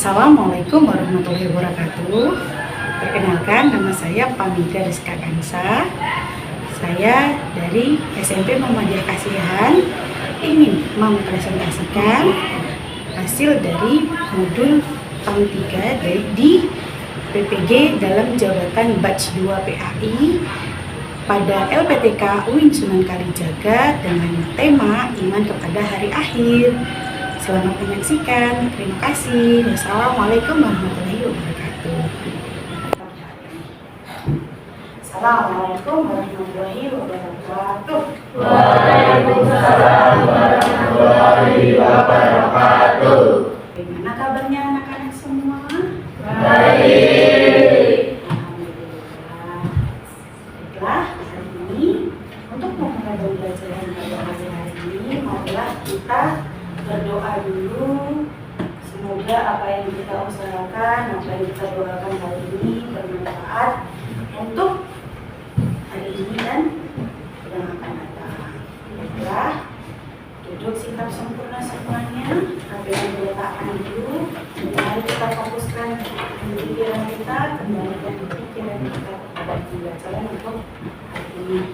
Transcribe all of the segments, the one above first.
Assalamualaikum warahmatullahi wabarakatuh. Perkenalkan, nama saya Pamida Rizka Kansa. Saya dari SMP Muhammadiyah Kasihan ingin mempresentasikan hasil dari modul tahun 3 di PPG dalam jabatan batch 2 PAI pada LPTK UIN Sunan Kalijaga dengan tema Iman kepada Hari Akhir. Selamat menyaksikan. Terima kasih. Wassalamualaikum warahmatullahi wabarakatuh. Assalamualaikum warahmatullahi wabarakatuh. Waalaikumsalam warahmatullahi wabarakatuh. Bagaimana kabarnya anak-anak semua? Baik. Alhamdulillah. Baiklah, hari ini untuk memulai pembelajaran pada hari ini, marilah kita berdoa dulu. Semoga apa yang kita usahakan, apa yang kita doakan hari ini bermanfaat untuk hari ini dan yang akan datang. Baiklah, duduk sikap sempurna semuanya. Apa yang diletakkan dulu, mari kita fokuskan pikiran kita, kembalikan pikiran kita kepada pembelajaran untuk hari ini.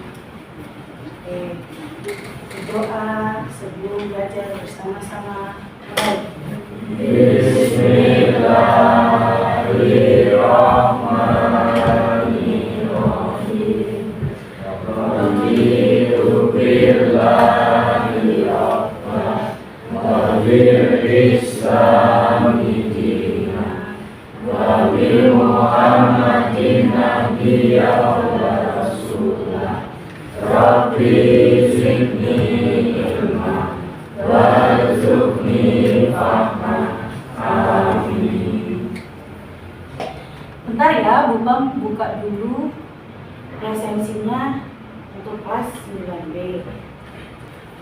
Berdoa sebelum belajar bersama-sama. Bismillahirrahmanirrahim. Raditu billahi rabban wa bil islami dinan wa bi Muhammadin nabiyyan wa rasulah. Rabbi zidni ilma warzuqni fahma. Amin. Bentar ya, Bu Bam buka dulu presensinya untuk kelas 9B.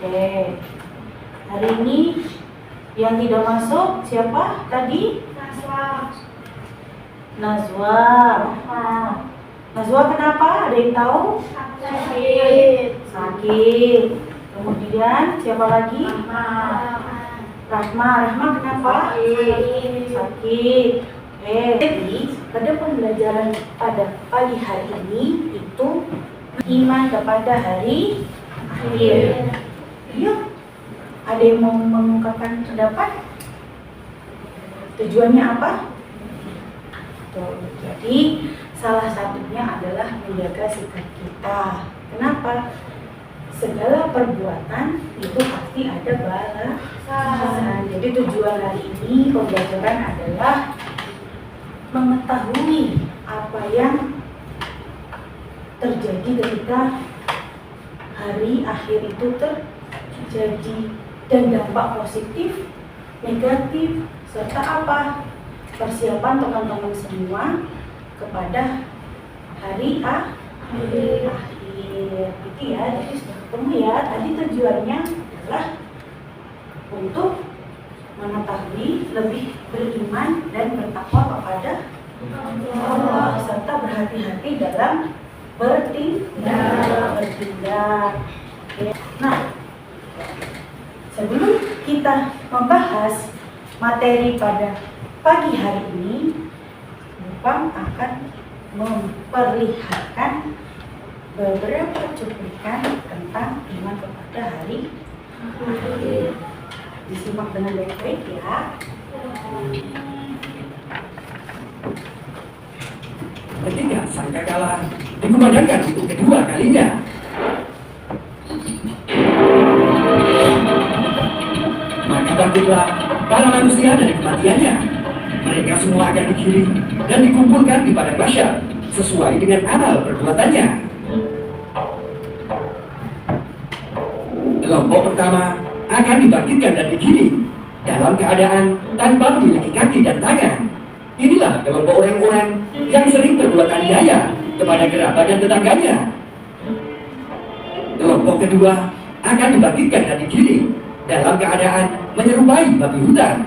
Oke. Hari ini yang tidak masuk siapa tadi? Nazwa. Nazwa kenapa? Ada yang tahu? Sakit. Kemudian siapa lagi? Rahma kenapa? Sakit. Jadi pada pembelajaran pada pagi hari ini itu iman kepada hari akhir. Yuk, ada yang mau mengungkapkan pendapat? Tujuannya apa? Tuh, jadi salah satunya adalah menjaga sikap kita. Kenapa? Segala perbuatan itu pasti ada balasan. Jadi tujuan hari ini pembelajaran adalah mengetahui apa yang terjadi ketika hari akhir itu terjadi dan dampak positif, negatif, serta apa persiapan teman-teman semua kepada hari akhir. Itu ya, jadi sudah ketemu ya. Tadi tujuannya adalah untuk mengetahui, lebih beriman dan bertakwa kepada Allah serta berhati-hati dalam bertindak. Nah, sebelum kita membahas materi pada pagi hari ini, Bupam akan memperlihatkan beberapa cuplikan tentang iman kepada hari akhir. Disimak dengan baik-baik ya. Ketika sangkakala dikumandangkan untuk kedua kalinya, maka bangkitlah para manusia dari kematiannya. Mereka semua akan digiring dan dikumpulkan di padang mahsyar sesuai dengan amal perbuatannya. Kelompok pertama akan dibangkitkan dan digiring dalam keadaan tanpa memiliki kaki dan tangan. Inilah kelompok orang-orang yang sering berbuat aniaya kepada kerabat dan tetangganya. Kelompok kedua akan dibangkitkan dan digiring dalam keadaan menyerupai babi hutan.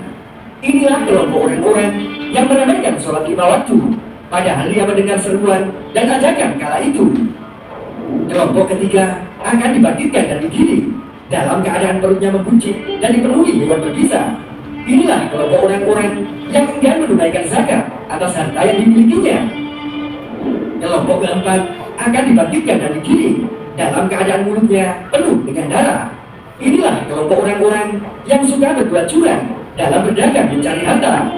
Inilah kelompok orang-orang yang meremehkan sholat lima waktu, padahal dia mendengar seruan dan ajakan kala itu. Kelompok ketiga akan dibangkitkan dan digiring dalam keadaan perutnya membuncit dan dipenuhi hewan berbisa. Inilah kelompok orang-orang yang enggan menunaikan zakat atas harta yang dimilikinya. Kelompok keempat akan dibangkitkan dan digiring dalam keadaan mulutnya penuh dengan darah. Inilah kelompok orang-orang yang suka berbuat curang dalam berdagang mencari harta.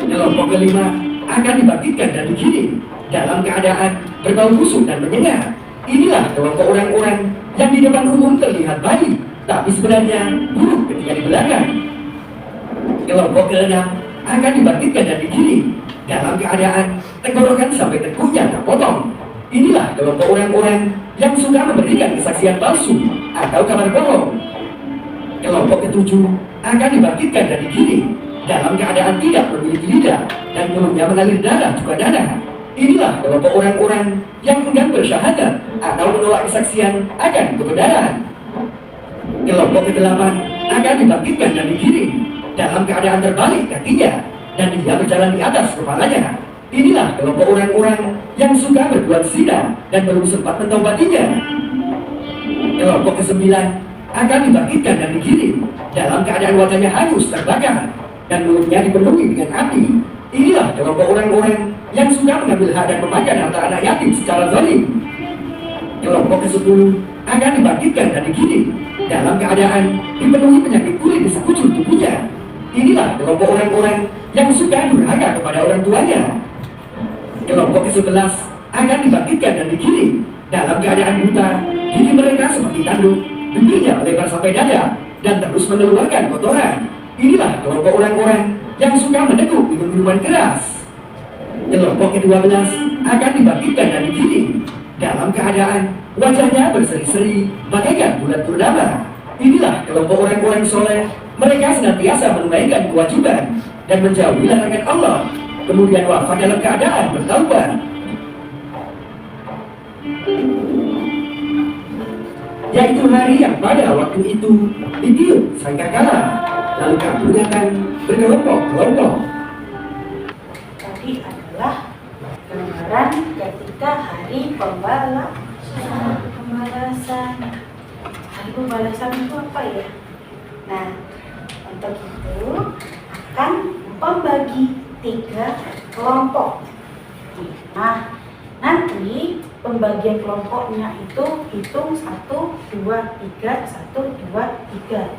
Kelompok kelima akan dibangkitkan dan digiring dalam keadaan berbau busuk dan menyengat. Inilah kelompok orang-orang yang di depan umum terlihat baik, tapi sebenarnya buruk ketika di belakang. Kelompok keenam akan dibangkitkan dan digiring dalam keadaan tenggorokan sampai tengkuknya terpotong. Inilah kelompok orang-orang yang suka memberikan kesaksian palsu atau kabar bohong. Kelompok ketujuh akan dibangkitkan dan digiring dalam keadaan tidak memiliki lidah dan mulutnya mengalir darah juga darah. Inilah kelompok orang-orang yang enggan bersyahadat atau menolak kesaksian akan kebenaran. Kelompok kedelapan akan dibangkitkan dan digiring dalam keadaan terbalik kakinya dan dia berjalan di atas kepalanya. Inilah kelompok orang-orang yang suka berbuat zina dan belum sempat mentaubatinya. Kelompok kesembilan akan dibangkitkan dan digiring dalam keadaan wajahnya hangus terbakar dan mulutnya dipenuhi dengan api. Inilah kelompok orang-orang yang suka mengambil hak dan memakan harta anak yatim secara zalim. Kelompok ke-10 akan dibangkitkan dan digiring dalam keadaan dipenuhi penyakit kulit di sekujur tubuhnya. Inilah kelompok orang-orang yang suka durhaka kepada orang tuanya. Kelompok ke-11 akan dibangkitkan dan digiring dalam keadaan buta, gigi mereka seperti tanduk, bibirnya melebar sampai dada, dan terus mengeluarkan kotoran. Inilah kelompok orang-orang yang suka meneguk minum-minuman keras. Kelompok ke-12 akan dibangkitkan dan digiring dalam keadaan wajahnya berseri-seri bagaikan bulan purnama. Inilah kelompok orang-orang soleh. Mereka senantiasa menunaikan kewajiban dan menjauhi larangan Allah, kemudian wafat dalam keadaan bertaubat. Yaitu hari yang pada waktu itu ditiup sangkakala, lalu kabulkan berkelompok-kelompok. Tadi adalah gambaran ketika hari pembalasan. Hari pembalasan itu apa ya? Nah, untuk itu akan membagi 3 kelompok. Nah, nanti pembagian kelompoknya itu hitung 1, 2, 3, 1, 2, 3.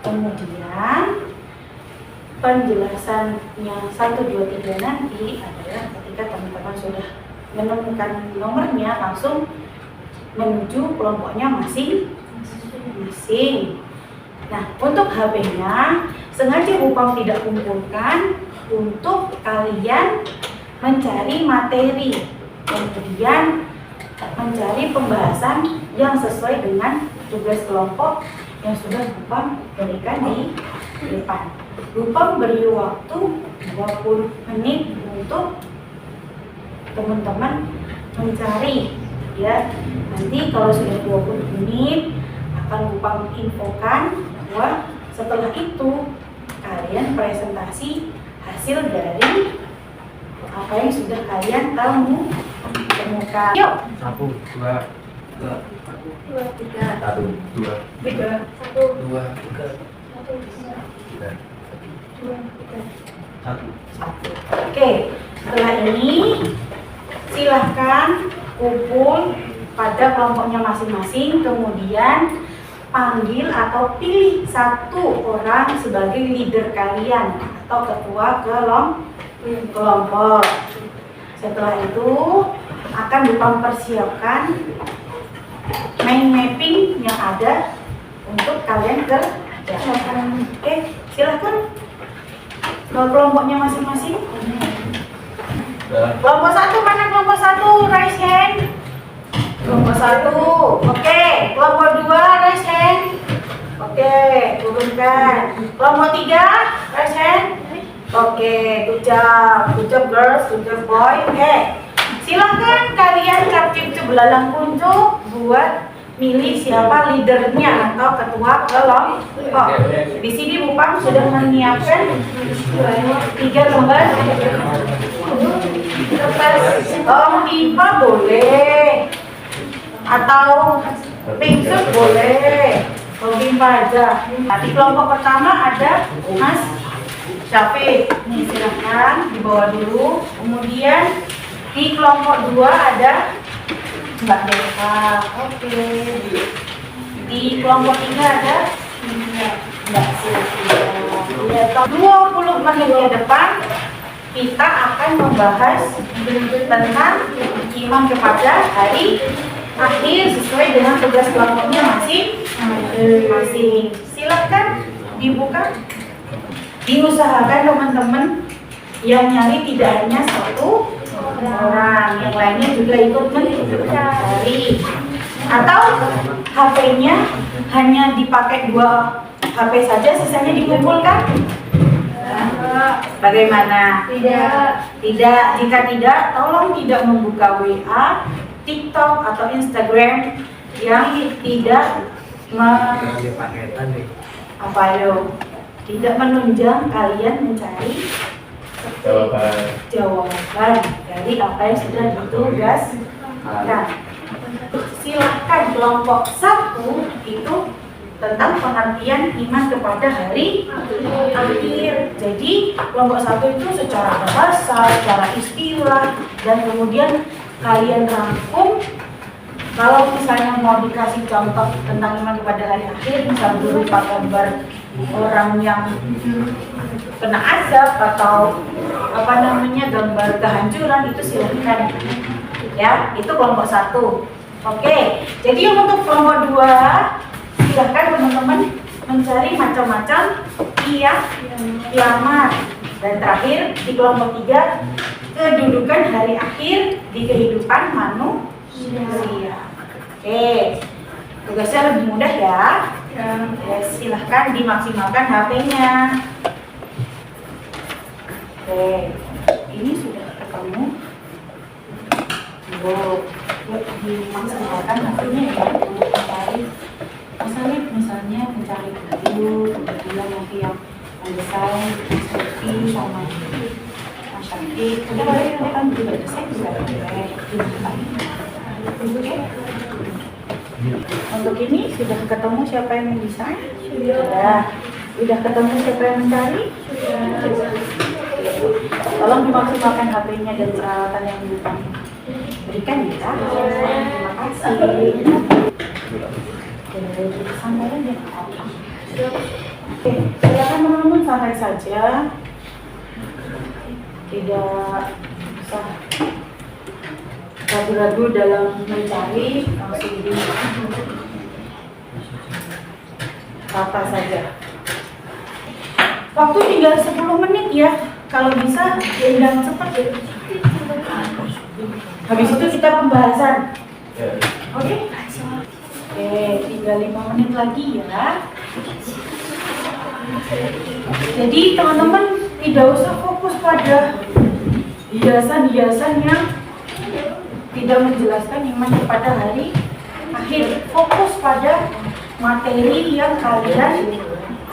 Kemudian penjelasannya 1, 2, 3 nanti adalah ketika teman-teman sudah menemukan nomornya langsung menuju kelompoknya masing-masing. Nah, untuk HP-nya sengaja Bupam tidak kumpulkan untuk kalian mencari materi, kemudian mencari pembahasan yang sesuai dengan tugas kelompok yang sudah Bupam berikan di depan. Bupam beri waktu 20 menit untuk teman-teman mencari, ya. Nanti kalau sudah 20 menit akan Bupam infokan bahwa setelah itu kalian presentasi hasil dari apa yang sudah kalian temukan. Yuk. 1, 2, 3, 1, 2, 3, 2, 1. Oke, setelah ini silahkan kumpul pada kelompoknya masing-masing, kemudian panggil atau pilih 1 orang sebagai leader kalian atau ketua kelompok. Setelah itu akan mempersiapkan mind mapping yang ada untuk kalian kerjakan. Oke, silahkan ke kelompoknya masing-masing. Kelompok 1 mana? Kelompok 1 raise hand. Kelompok 1, oke. Kelompok 2 raise hand. Oke, turunkan. Kelompok 3 raise hand. Oke, good job girls, good job boy. Oke, silahkan kalian capcip belalang kuncup buat milih siapa leadernya atau ketua kelompok. Di sini Bupam sudah menyiapkan 3 lembar kertas. IPA boleh atau pink suit boleh. Hovifa aja. Nah, di kelompok pertama ada Mas Syafiq. Nih, silahkan dibawa dulu. Kemudian di kelompok 2 ada Mbak Deva. Oke. Di kelompok 3 ada Mbak Sylvia. Ya, 20 menit ke depan kita akan membahas tentang iman kepada hari akhir sesuai dengan tugas kelompoknya masing-masing. Silakan dibuka. Diusahakan teman-teman yang nyari tidak hanya satu orang, yang lainnya juga ikut mencari. Atau HP-nya hanya dipakai 2 HP saja, sisanya dikumpulkan. Bagaimana? Tidak. Jika tidak, tolong tidak membuka WA, TikTok atau Instagram yang tidak tidak menunjang kalian mencari jawaban dari apa yang sudah ditugaskan. Silahkan kelompok 1 itu tentang pengertian iman kepada hari akhir. Jadi kelompok 1 itu secara bahasa, secara istilah, dan kemudian kalian rangkum. Kalau misalnya mau dikasih contoh tentang iman kepada hari akhir, misalnya berupa gambar orang yang kena azab atau gambar kehancuran, itu silahkan. Ya, itu kelompok 1. Oke, jadi untuk kelompok 2, silahkan teman-teman mencari macam-macam kiamat. Dan terakhir di kelompok 3, kedudukan hari akhir di kehidupan manusia. Oke, tugasnya lebih mudah ya. Silahkan dimaksimalkan HP-nya. Oke, ini sudah ketemu. Dimaksimalkan HP-nya ya untuk mencari. Misalnya mencari buku, kemudian nanti yang mendesain, seperti sama Syafiq. Udah kan juga desain juga. Untuk ini sudah ketemu siapa yang mendesain? Sudah ketemu siapa yang mencari? Tolong dimaksimalkan HP-nya dan peralatan yang diberikan ya. Terima kasih. Santai aja. Oke, silakan teman-teman santai saja. Tidak usah ragu-ragu dalam mencari, langsung di apa saja. Waktu tinggal 10 menit ya. Kalau bisa diundang cepat ya. Habis itu kita pembahasan. Oke? Oke, tinggal 5 menit lagi ya. Jadi teman-teman tidak usah fokus pada hiasan-hiasan yang tidak menjelaskan iman kepada hari akhir. Fokus pada materi yang kalian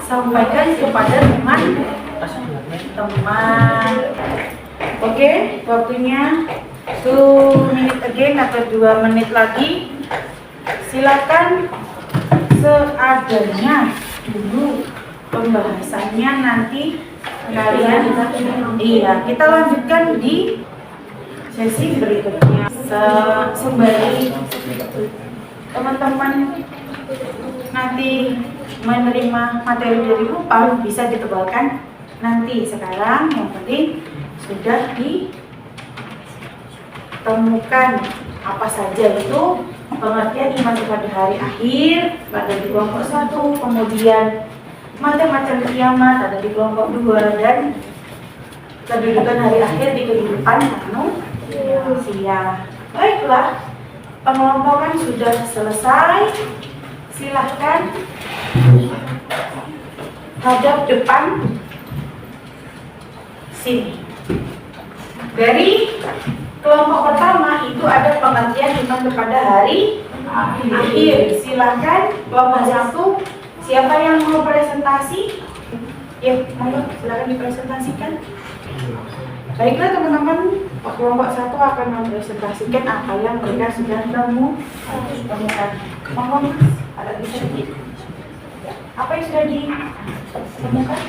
sampaikan kepada teman-teman. Oke, waktunya 2 menit again atau 2 menit lagi. Silakan seadanya dulu pembahasannya, nanti kalian kita lanjutkan di sesi berikutnya. Sembari teman-teman nanti menerima materi dari UPAM bisa ditebalkan nanti. Sekarang yang penting sudah ditemukan apa saja itu pengertian iman kepada hari akhir pada di kelompok 1, kemudian macam-macam kiamat ada di kelompok 2, dan kedudukan hari akhir di kehidupan manusia. Baiklah, pengelompokan sudah selesai. Silahkan hadap depan sini. Dari kelompok pertama itu ada pengertian iman kepada hari akhir. Silahkan kelompok 1, siapa yang mau presentasi? Ya, monggo silakan dipresentasikan. Baiklah teman-teman, kelompok 1 akan mempresentasikan apa yang mereka sudah temukan. Monggo Mas, ada bisa Apa yang sudah ditemukan?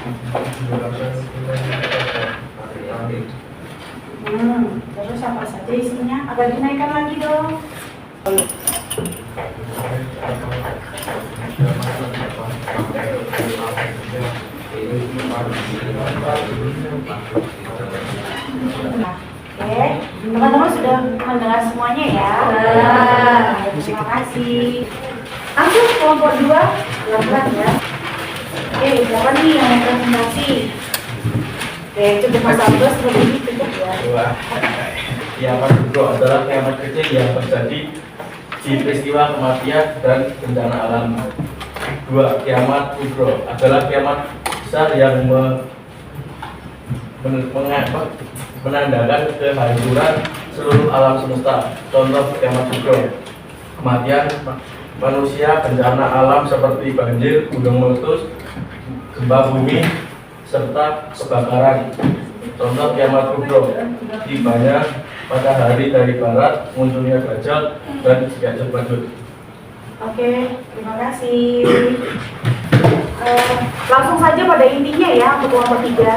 Terus apa saja isinya? Agak dinaikkan lagi dong. Oke, teman-teman sudah mendengar semuanya ya? Terima kasih. Langsung kelompok 2, pelan-pelan ya. Oke, siapa nih yang mau presentasi? Oke, cukup Mas Agus, lebih cukup ya. Kiamat kubro adalah kiamat kecil yang terjadi di peristiwa kematian dan bencana alam. 2. Kiamat kubro adalah kiamat besar yang menandakan kehancuran seluruh alam semesta. Contoh kiamat kubro: kematian manusia, bencana alam seperti banjir, gunung meletus, gempa bumi, serta kebakaran. Contoh kiamat kubro: tibanya matahari dari barat, munculnya Dajjal, dan diajak lanjut. Oke, terima kasih. Langsung saja pada intinya ya untuk kelompok 3.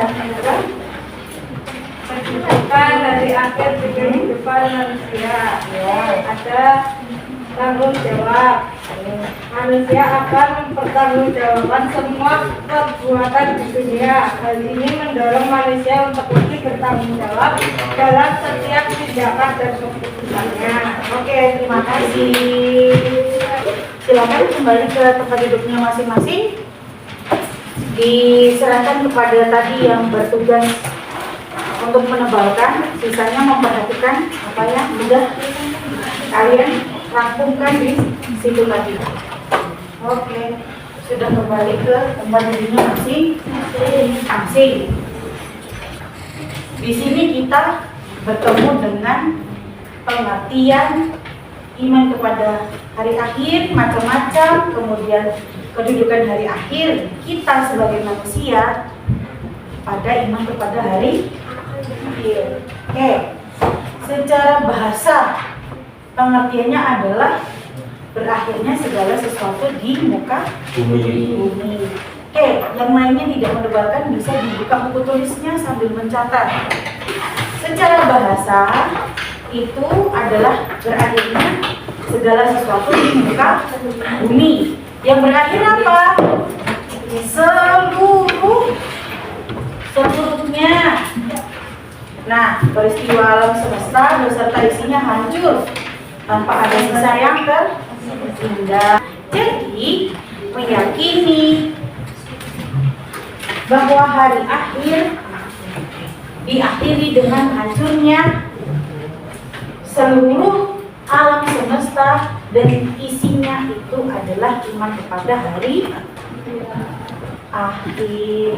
Kehidupan dari akhir kehidupan manusia, ada tanggung jawab. Manusia akan mempertanggungjawabkan semua perbuatan di dunia. Hal ini mendorong manusia untuk lebih bertanggung jawab dalam setiap tindakan dan keputusannya. Oke, terima kasih. Silakan kembali ke tempat duduknya masing-masing. Diserahkan kepada tadi yang bertugas untuk menebalkan, sisanya memperhatikan apa yang sudah kalian rangkumkan di situ tadi. Oke, sudah kembali ke tempat duduknya masing-masing. Di sini kita bertemu dengan pengertian iman kepada hari akhir, macam-macam, kemudian kedudukan hari akhir kita sebagai manusia pada iman kepada hari akhir. Oke, secara bahasa pengertiannya adalah berakhirnya segala sesuatu di muka bumi. Oke, yang lainnya tidak mendebarkan bisa dibuka buku tulisnya sambil mencatat. Secara bahasa itu adalah berakhirnya segala sesuatu di muka bumi. Yang berakhir apa? Seluruhnya. Nah, peristiwa alam semesta beserta isinya hancur tanpa ada sisa yang tertinggal. Jadi, meyakini bahwa hari akhir diakhiri dengan hancurnya seluruh alam semesta dan isinya itu adalah iman kepada hari akhir.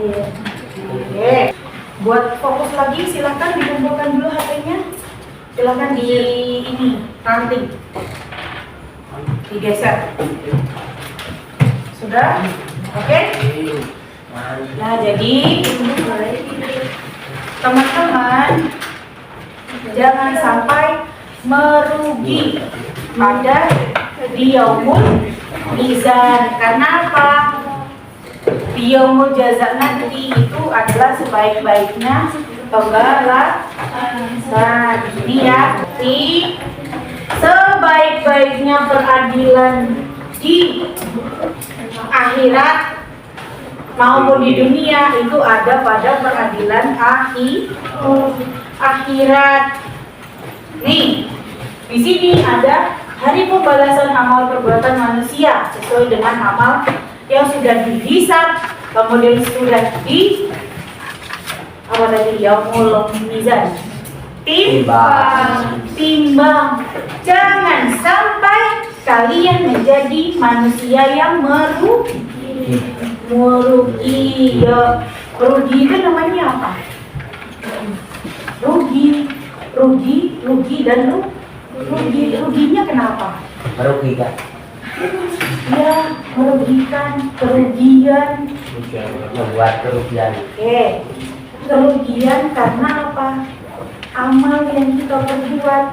Oke, buat fokus lagi silakan dikumpulkan dulu HP-nya. Silakan di ini ranting, digeser. Sudah? Oke? Nah, jadi teman-teman jangan sampai merugi pada yaumul mizan. Karena apa? Yaumul jaza nanti itu adalah sebaik-baiknya pembalasan. Ini ya, sebaik-baiknya peradilan di akhirat maupun di dunia itu ada pada peradilan akhirat. Nih, di sini ada hari pembalasan amal perbuatan manusia sesuai dengan amal yang sudah dihisab, kemudian sudah yaumul mizan, timbang. Jangan sampai kalian menjadi manusia yang merugi. Ya, rugi itu namanya apa? Rugi dan ruginya kenapa? Merugikan. Ya, merugikan, kerugian. Membuat kerugian. Oke, kerugian karena apa? Amal yang kita perbuat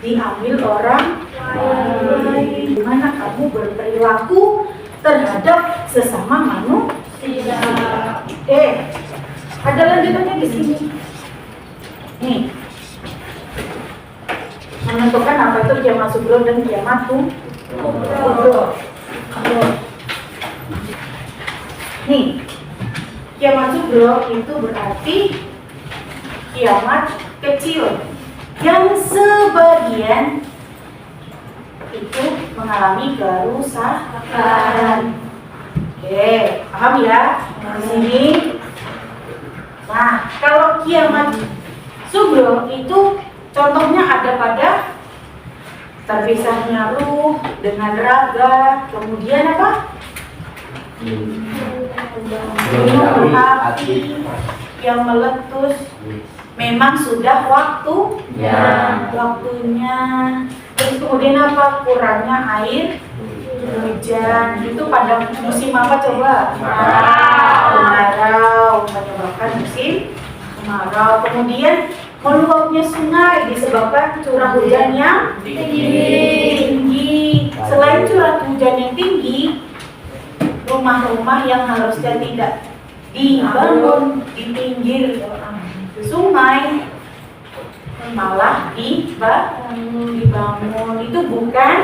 diambil orang lain. Gimana kamu berperilaku terhadap sesama manusia. Ada lanjutannya di sini. Nih, menentukan apa itu kiamat sugro dan kiamat kubro. Nih, kiamat sugro itu berarti kiamat kecil yang sebagian itu mengalami kerusakan. Oke, paham ya? Di sini. Nah, kalau kiamat sugro itu contohnya ada pada terpisahnya ruh dengan raga, kemudian apa? Gunung api yang meletus. Memang sudah waktunya. Terus kemudian apa? Kurangnya air hujan. Itu pada musim apa coba? Kemarau. Menyebabkan musim kemarau. Kemudian meluapnya sungai disebabkan curah hujan yang tinggi. Selain curah hujan yang tinggi, rumah-rumah yang harusnya tidak dibangun di pinggir sungai malah dibangun. Itu bukan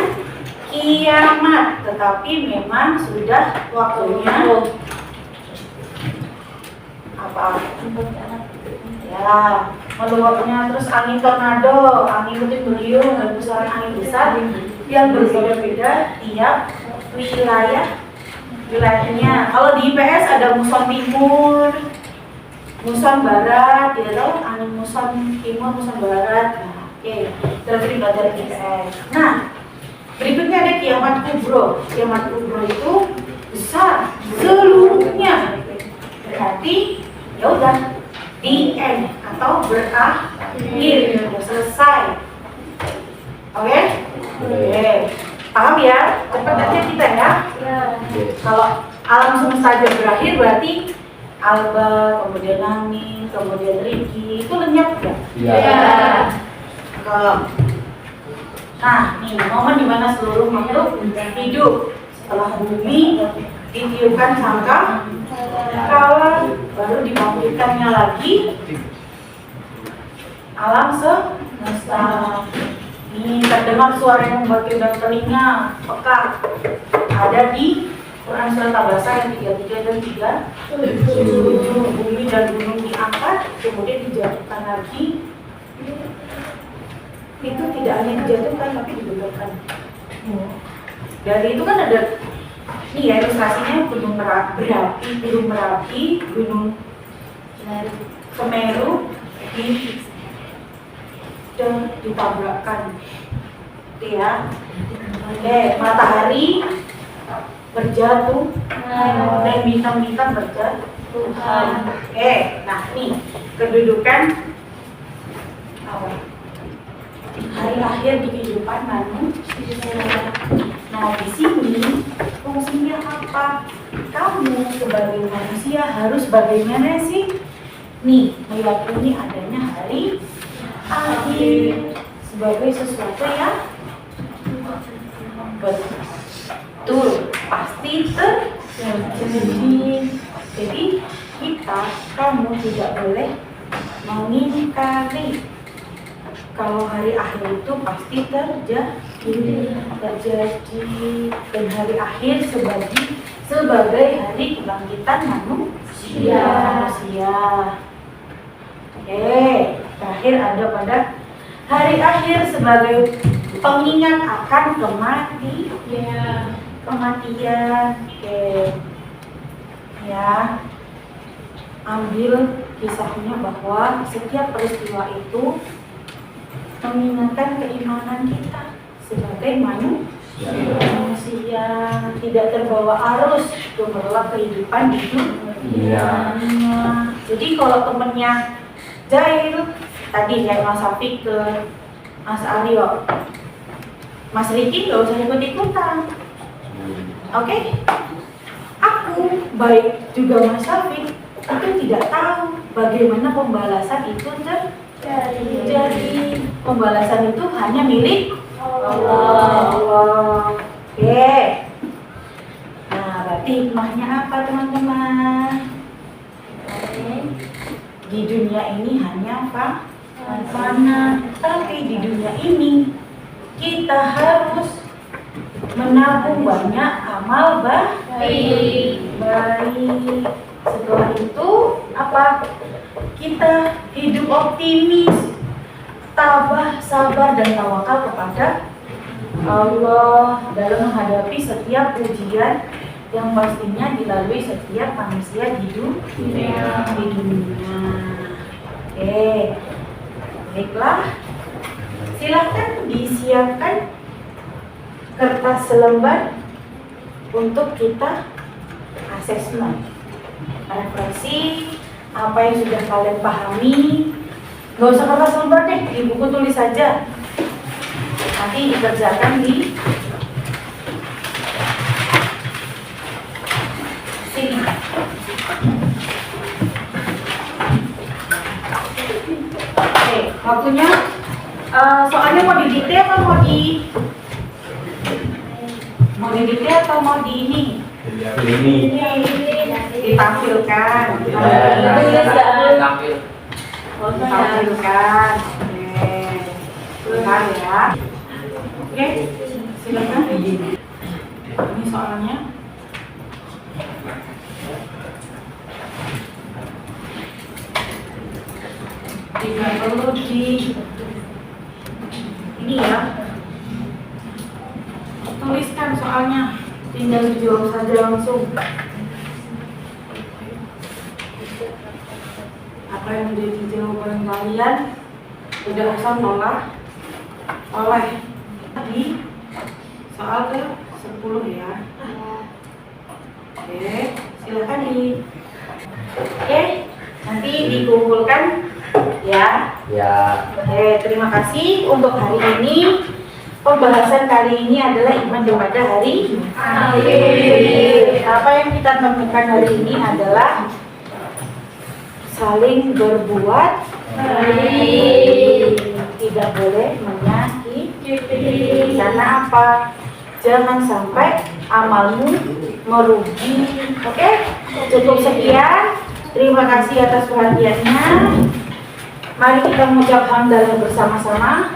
kiamat, tetapi memang sudah waktunya apa? Ya, meluapnya. Terus angin tornado, angin puting beliung, dan pusaran angin besar yang berbeda-beda tiap wilayahnya. Kalau di IPS ada muson timur, muson barat, ya tahu angin muson timur, muson barat. Nah, oke, terus belajar IPS. Nah, berikutnya ada kiamat kubro. Kiamat kubro itu besar seluruhnya. Berarti ya udah the end atau berakhir, selesai. Oke? Paham ya? Cepat aja kita ya. Kalau alam semesta aja berakhir berarti Alba, kemudian Nani, kemudian Riki itu lenyap ya? Nah, nih momen dimana seluruh makhluk hidup setelah bumi ditiupkan sangka kala, baru dibangkitkannya lagi alam semesta. Ini terdengar suara yang membuat dan telinga peka. Ada di Quran Surat Abasa yang 33 dan 37. Bumi dan gunung diangkat, kemudian dijatuhkan lagi. Itu tidak hanya dijatuhkan, tapi dibelokkan. Dari itu kan ada ini ya ilustrasinya gunung Merapi, gunung Semeru dan ditabrakkan, ya. Oke, matahari berjatuh dan bintang-bintang berjatuhan. Oke, nah nih kedudukan apa? Hari akhir di kehidupan manusia. Nah di sini fungsinya apa? Kamu sebagai manusia harus bagaimana sih? Nih meyakini adanya hari akhir sebagai sesuatu yang betul, pasti terjadi. Jadi kamu tidak boleh mengingkari kalau hari akhir itu pasti terjadi. Dan hari akhir sebagai hari kebangkitan manusia. Terakhir ada pada hari akhir sebagai pengingat akan kematian. Ya, ambil kisahnya bahwa setiap peristiwa itu mengingatkan keimanan kita sebagai manusia, tidak terbawa arus gemerlap kehidupan di dunia. Jadi kalau temennya Jail tadi ya, Mas Afik ke Mas Aryo, Mas Riki gak usah ikut-ikutan. Oke? Aku baik juga Mas Afik itu tidak tahu bagaimana pembalasan itu terjadi. Pembalasan itu hanya milik Allah. Oke. Nah, Berarti hikmahnya apa teman-teman? Di dunia ini hanya apa? Fana. Tapi di dunia ini kita harus menabung banyak amal baik. Setelah itu apa? Kita hidup optimis, tabah, sabar dan tawakal kepada Allah dalam menghadapi setiap ujian yang pastinya dilalui setiap manusia di dunia. Oke, baiklah. Silakan disiapkan kertas selembar untuk kita asesmen, refleksi apa yang sudah kalian pahami. Gak usah kertas selembar deh, di buku tulis saja. Nanti dikerjakan di sini. Oke, waktunya soalnya mau didikte atau mau didikte atau mau di ini? Ini. Ditampilkan. Ditampilkan. Oke, ya. Oke, silakan. Ini soalnya. Tidak perlu di ini ya. Tuliskan soalnya, tinggal dijawab saja langsung. Apa yang menjadi jawaban kalian tidak usah nolak oleh di soal ke 10 ya. Oke, silakan di. Oke, nanti dikumpulkan ya. Ya. Oke, terima kasih untuk hari ini. Pembahasan kali ini adalah iman kepada hari akhir. Apa yang kita temukan hari ini adalah saling berbuat baik, tidak boleh menyakiti. Karena apa? Jangan sampai amalmu merugi. Oke, cukup sekian. Terima kasih atas perhatiannya. Mari kita mengucap hamdalah bersama-sama.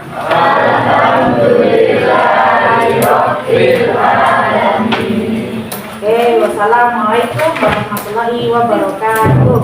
Oke, wassalamualaikum warahmatullahi wabarakatuh.